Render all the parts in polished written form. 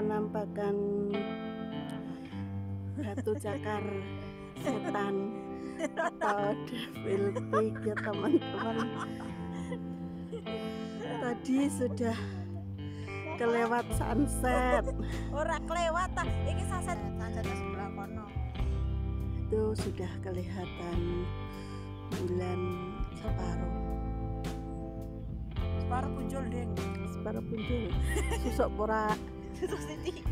penampakan batu cakar setan atau devil pig ya teman-teman. Tadi sudah kelewat sunset. Ora kelewat ta, iki sunset sebelah kono. Itu sudah kelihatan bulan separuh. Separuh punjul, Ding. Separuh punjul. Susuk pora. Susuk sithik.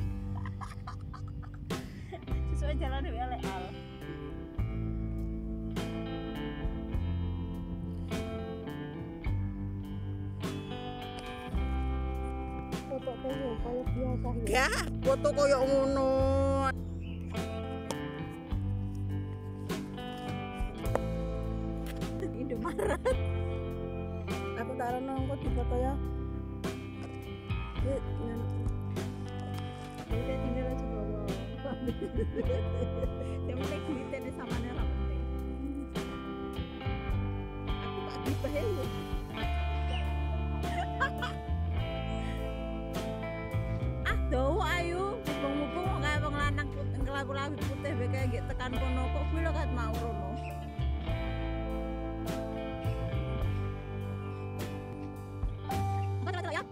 Susuk jalan dhewe elek al. Foto kayak biasa ya. Gak, foto koyo ngono. Indomaret. Aku taruh nongko di foto ya. Udah tinggal aja bawa. Yang penting duitnya di samanya lah penting. Aku tak dibahas lu. Dawa ayu, mumpung-mumpung kayak wong lanang ngelaku-laku putih kayak gitu tekan kono kok kuwi lho kat mau rono. Ya.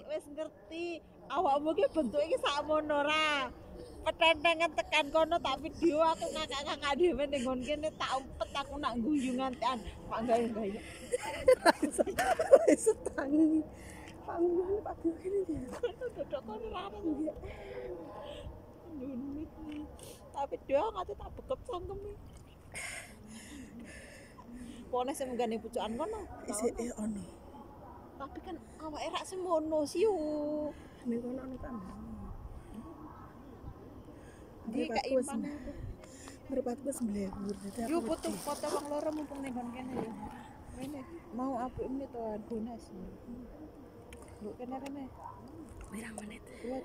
wis ngerti. Awakmu ki bentuke iki sakmono ra. Petentengan tekan kono tak video aku ngakak-ngakak dhewe ning nggon kene tak umpet aku nak guyu ngantekan. Pak gaya-gaya. Wis tangi. Panggung Pak Gini dia. Dodok kono larang nggih. Nyunit nih. Tapi dia ngate tak bekep cangkeme. Pone sing menggane pucukan kono. Isih ono. Tapi kan awake rak semono siu. Ning kono ono tambah. Di kak impan. Merpatku semblewur. Yo foto wong loro mumpung ning kene yo. Rene mau apik menit to bonus. Mbok kene. Pirang menit? 2